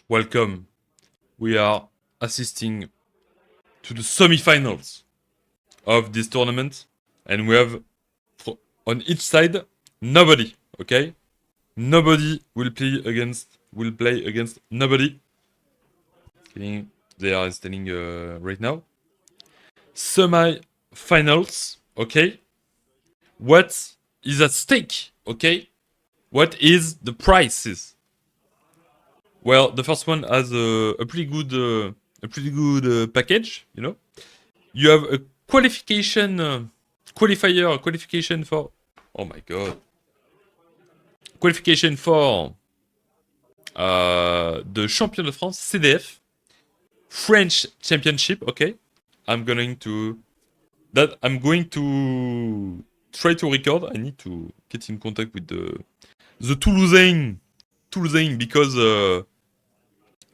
Welcome. We are assisting to the semi-finals of this tournament, and we have on each side nobody. Okay, nobody will play against nobody. They are standing right now. Semi-finals. Okay, what is at stake? Okay, what is the prices? Well, the first one has a pretty good package. You have a qualification for. Oh my god, qualification for the Champion de France CDF French Championship. Okay, I'm going to try to record. I need to get in contact with the Toulousain because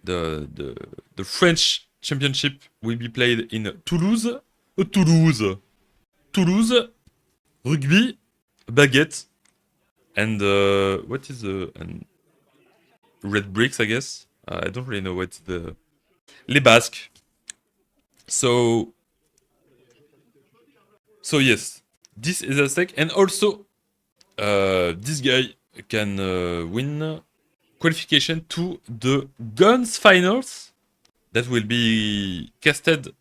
the French Championship will be played in Toulouse. Toulouse, rugby, baguette, and what is and red bricks, I guess. I don't really know what's the Les Basques. So yes, this is a stake, and also this guy can win qualification to the Guns Finals that will be casted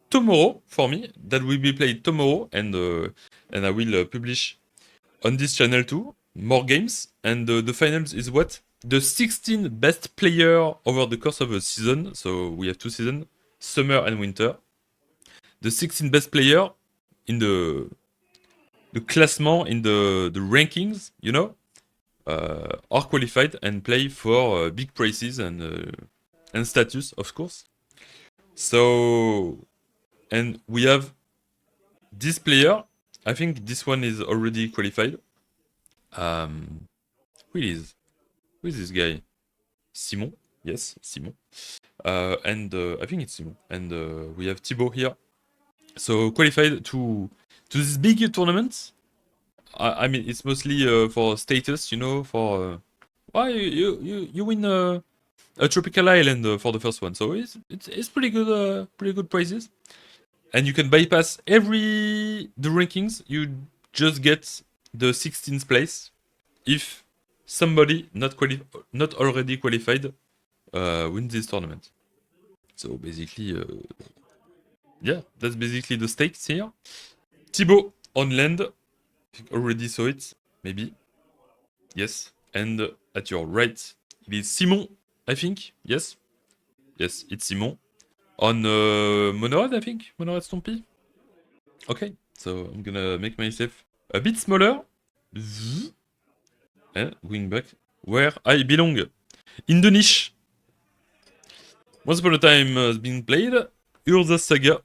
tomorrow for me. That will be played tomorrow, and I will publish on this channel too more games. And the finals is what? The 16 best player over the course of a season. So we have 2 seasons, summer and winter. The 16 best player in the classement, in the rankings, are qualified and play for big prizes and status, of course. So, and we have this player. I think this one is already qualified. Who is this guy? Simon. Yes, Simon. And I think it's Simon. And we have Thibaut here. So qualified to this big tournament. I mean, it's mostly for status, for why you win a tropical island for the first one. So it's pretty good prizes. And you can bypass the rankings. You just get the 16th place if somebody not already qualified wins this tournament. So basically, yeah, that's basically the stakes here. Thibaut on land. I think already saw it, maybe. Yes. And at your right, it is Simon, I think. Yes. Yes, it's Simon. On Monorad, I think. Monorad Stompy. Okay. So I'm gonna make myself a bit smaller. And going back where I belong. In the niche. Once upon a time has been played. Urza Saga.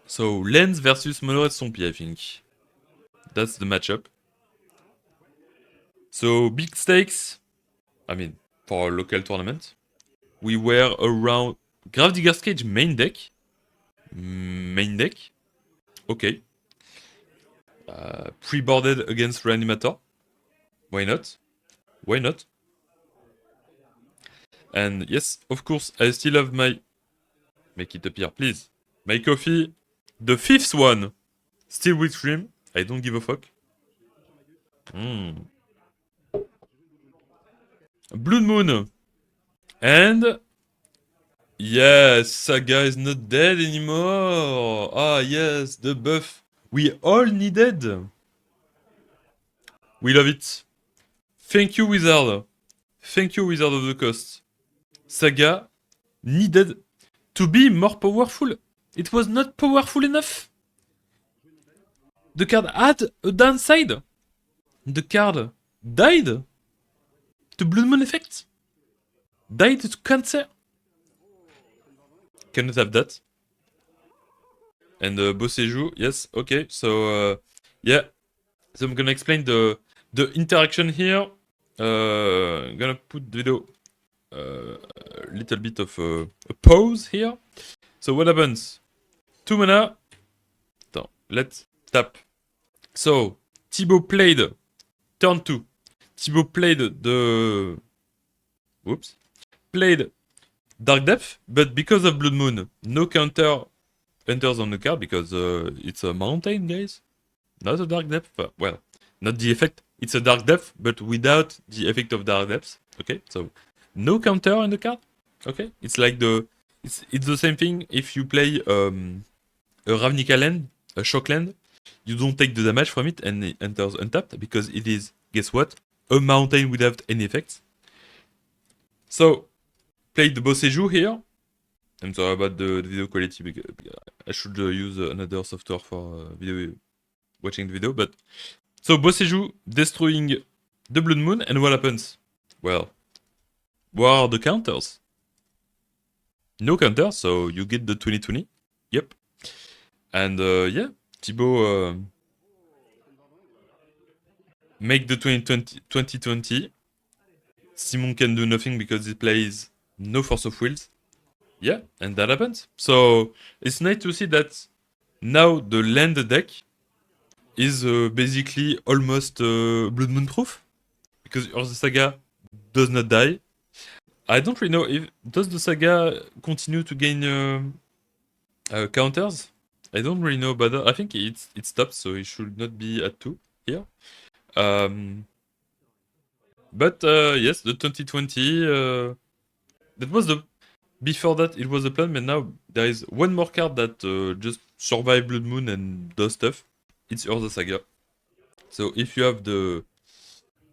So Lens versus Monorad Stompy, I think. That's the matchup. So big stakes. I mean, for a local tournament. We were around Gravedigger's Cage main deck. Okay. Pre-boarded against Reanimator. Why not? And yes, of course, I still have my... Make it appear, please. My coffee. The 5th one. Still with stream. I don't give a fuck. Blood Moon. And... Yes, Saga is not dead anymore. Ah, yes, the buff we all needed. We love it. Thank you, Wizard. Thank you, Wizard of the Coast. Saga needed to be more powerful. It was not powerful enough. The card had a downside. The card died to Blood Moon effect. Died to cancer. Cannot have that. And Boseju, yes, okay. So yeah. So I'm gonna explain the interaction here. I'm gonna put the video a little bit of a pause here. So what happens? 2 mana. Let's tap. So Thibaut played turn 2. Thibaut played the... Whoops. played Dark Depth, but because of Blood Moon, no counter enters on the card because it's a mountain, guys. Not a Dark Depth. Well, not the effect. It's a Dark Depth, but without the effect of Dark Depth. Okay, so no counter on the card. Okay, it's like it's the same thing if you play a Ravnica land, a shock land. You don't take the damage from it and it enters untapped because it is, guess what? A mountain without any effects. So, play the Boseiju here. I'm sorry about the video quality because I should use another software for video watching the video. But so Boseiju destroying the Blood Moon, and what happens? Well, what are the counters? No counters, so you get the 2020. Yep. And yeah, Thibaut make the 2020. Simon can do nothing because he plays no Force of Wills. Yeah, and that happens. So it's nice to see that now the land deck is basically almost Blood Moon proof because Earth Saga does not die. I don't really know if does the saga continue to gain counters. I don't really know about that. I think it stops, so it should not be at 2 here. But yes, the 2020. That was the before that it was a plan, but now there is one more card that just survive Blood Moon and does stuff. It's Urza Saga. So if you have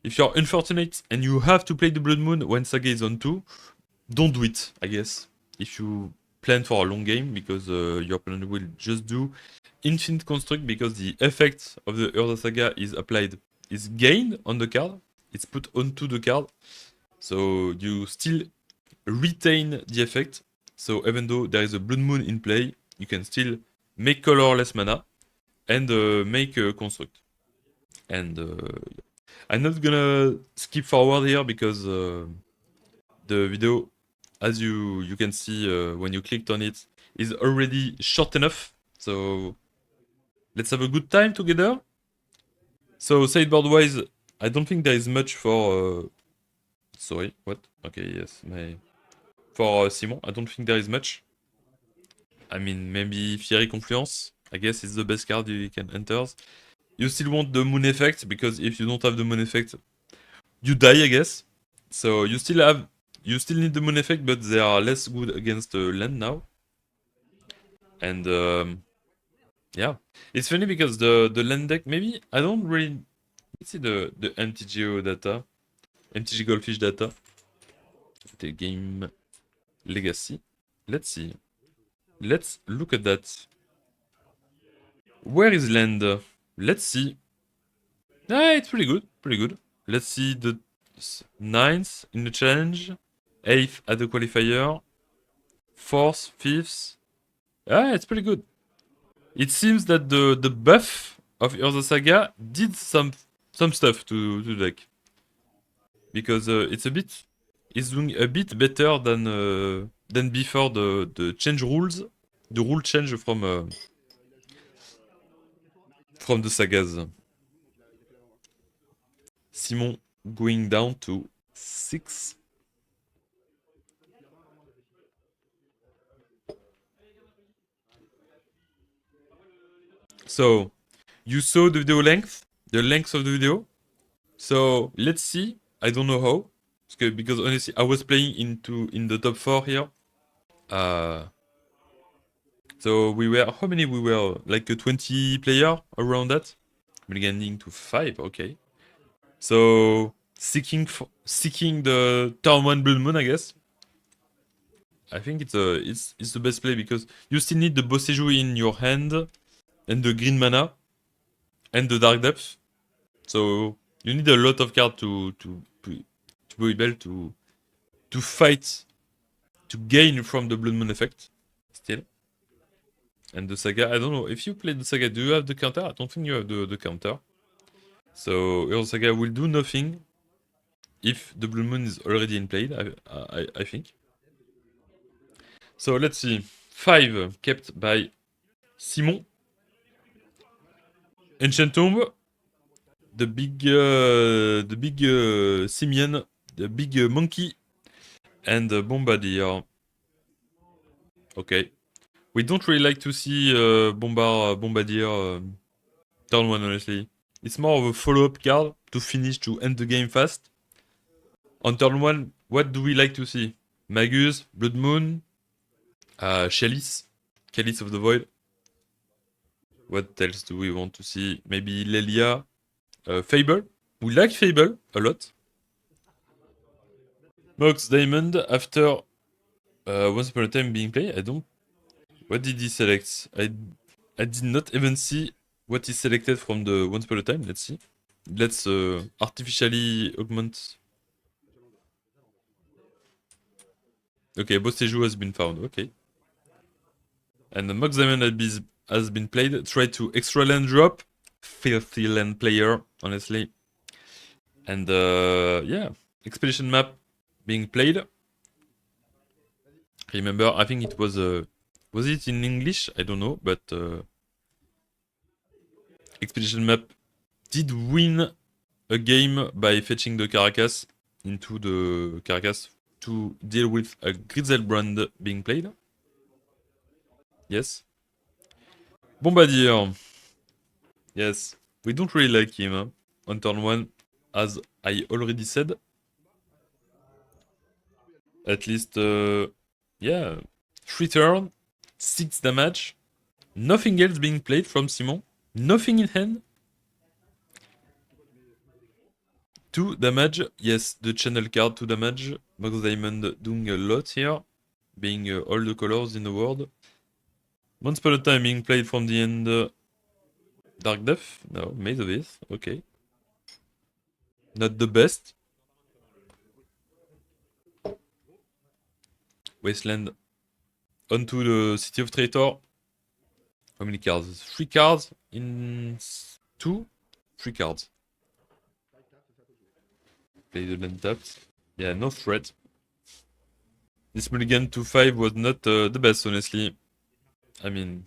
if you're unfortunate and you have to play the Blood Moon when Saga is on 2, don't do it, I guess. If you plan for a long game, because your opponent will just do Infinite Construct because the effect of the Urza Saga is applied, is gained on the card. It's put onto the card. So you still retain the effect. So even though there is a Blood Moon in play, you can still make colorless mana and make a construct. And I'm not gonna skip forward here because the video, as you can see when you clicked on it, is already short enough. So let's have a good time together. So sideboard-wise, I don't think there is much for... sorry, what? Okay, yes, for Simon, I don't think there is much. I mean, maybe Fiery Confluence. I guess it's the best card you can enter. You still want the Moon Effect, because if you don't have the Moon Effect, you die, I guess. So you still need the Moon Effect, but they are less good against land now. And yeah, it's funny because the land deck, maybe, I don't really... Let's see the MTGO data. MTG Goldfish data. The game legacy. Let's see. Let's look at that. Where is land? Let's see. Ah, it's pretty good. Pretty good. Let's see the 9th in the challenge. 8th at the qualifier. 4th, 5th. Ah, it's pretty good. It seems that the buff of Urza Saga did some stuff to the deck. Because it's doing a bit better than before the change rules. The rule change from the sagas. Simon going down to 6. So, you saw the video length, the length of the video. So, let's see. I don't know how. Because honestly, I was playing in the top 4 here. So, how many we were? Like a 20 player around that? Beginning to 5, okay. So, seeking the turn 1 Blood Moon, I guess. I think it's the best play because you still need the Boseiju in your hand and the green mana and the Dark Depth. So you need a lot of cards to be able to fight, to gain from the Blood Moon effect still. And the Saga, I don't know, if you play the Saga, do you have the counter? I don't think you have the counter. So your Saga will do nothing if the Blood Moon is already in play, I think. So let's see. 5 kept by Simon. Ancient Tomb. The big simian, the big monkey and Bombardier. Okay. We don't really like to see Bombardier turn 1, honestly. It's more of a follow-up card to finish, to end the game fast. On turn 1, what do we like to see? Magus, Blood Moon, Chalice, Chalice of the Void. What else do we want to see? Maybe Lelia, Fable. We like Fable a lot. Mox Diamond after Once Upon a Time being played. I don't. What did he select? I did not even see what he selected from the Once Upon a Time. Let's see. Let's artificially augment. Okay, Bosteju has been found. Okay. And the Mox Diamond has been played. Try to extra land drop. Filthy land player, honestly. And yeah, Expedition map being played. Remember, I think it was it in English? I don't know, but Expedition map did win a game by fetching the Caracas into the Caracas to deal with a Griselbrand being played. Yes. Bombardier. Yes. We don't really like him on turn 1, as I already said. At least, yeah, 3 turn, 6 damage. Nothing else being played from Simon. Nothing in hand. 2 damage. Yes, the channel card, 2 damage. Mox Diamond doing a lot here. Being all the colors in the world. Once upon a time being played from the end. Dark Death? No, Maze of Ith. Okay. Not the best. Wasteland. Onto the City of Traitor. How many cards? 3 cards in 2? 3 cards. Play the land tapped. Yeah, no threat. This mulligan to 5 was not the best, honestly. I mean,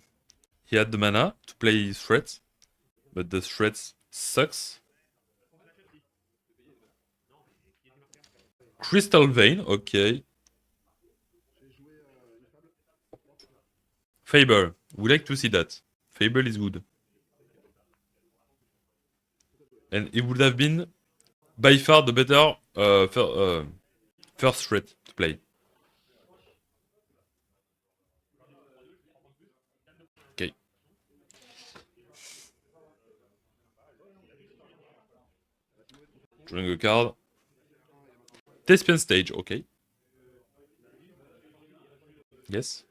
he had the mana to play his threats, but the threats sucks. Crystal Vein, okay. Fable, we like to see that. Fable is good. And it would have been by far the better first threat to play. Okay. Drawing a card. Thespian Stage, okay. Yes.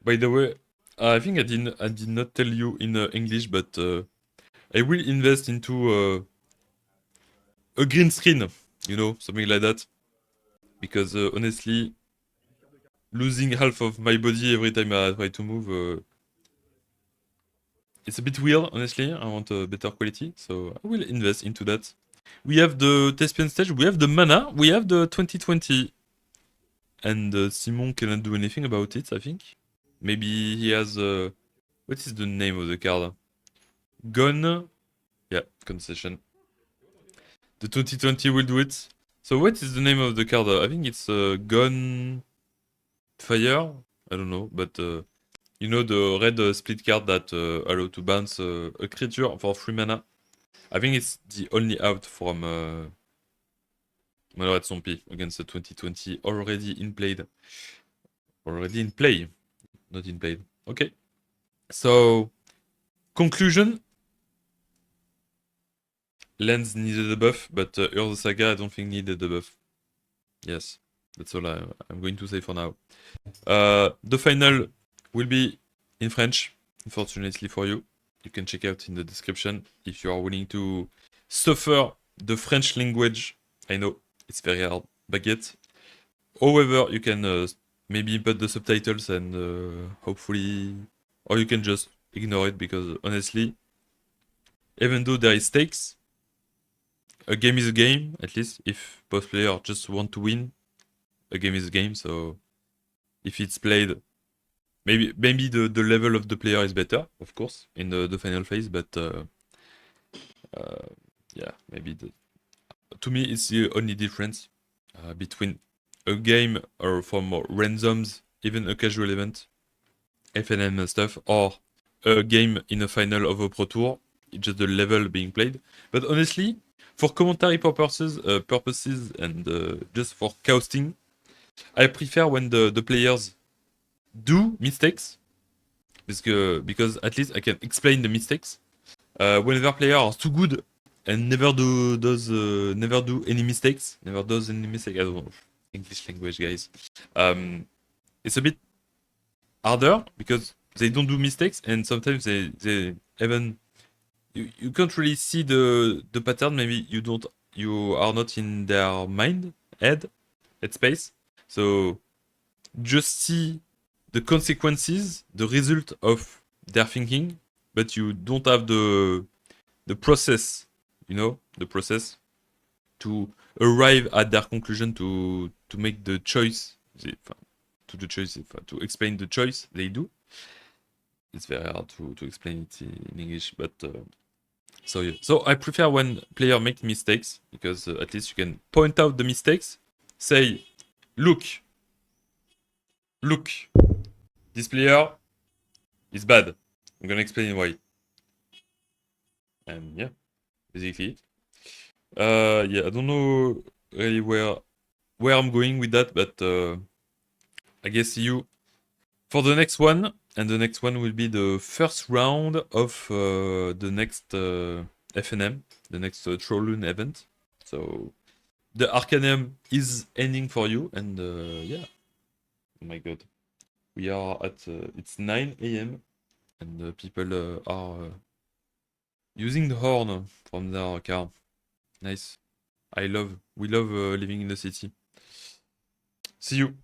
By the way, I think I did not tell you in English, but I will invest into a green screen, you know, something like that. Because honestly, losing half of my body every time I try to move, it's a bit weird, honestly. I want a better quality, so I will invest into that. We have the Thespian Stage, we have the mana, we have the 2020. And Simon cannot do anything about it, I think. Maybe he has... what is the name of the card? Gone? Yeah, concession. The 2020 will do it. So what is the name of the card? I think it's Gone Fire? I don't know, but you know the red split card that allow to bounce a creature for 3 mana? I think it's the only out from Malheuret Zombie against the 2020 already in played. Already in play, not in played. Okay. So, conclusion. Lens needed a buff, but Earth Saga I don't think needed a buff. Yes, that's all I'm going to say for now. The final will be in French, unfortunately for you. You can check out in the description if you are willing to suffer the French language. I know, it's very hard, baguette. However, you can maybe put the subtitles and hopefully... Or you can just ignore it because honestly, even though there is stakes, a game is a game, at least if both players just want to win, a game is a game, so if it's played, maybe the level of the player is better, of course, in the final phase, but yeah, maybe to me, it's the only difference between a game or for more randoms, even a casual event, FNM and stuff, or a game in a final of a Pro Tour. It's just the level being played. But honestly, for commentary purposes and just for casting, I prefer when the players do mistakes because at least I can explain the mistakes. Whenever players are too good and never do any mistakes, never does any mistake. I don't know English language, guys. It's a bit harder because they don't do mistakes and sometimes they even you can't really see the pattern. Maybe you are not in their mind head space. So just see the consequences, the result of their thinking, but you don't have the process, the process to arrive at their conclusion to make the choice, to explain the choice they do. It's very hard to explain it in English, but so yeah. So I prefer when player make mistakes because at least you can point out the mistakes, say, look, this player is bad. I'm gonna explain why. And yeah, basically it. Yeah, I don't know really where I'm going with that, but I guess see you for the next one. And the next one will be the first round of the next FNM, the next Trollun event. So the Arcanum is ending for you, and yeah. Oh my god. We are at, it's 9 a.m. and people are using the horn from their car. Nice. We love living in the city. See you.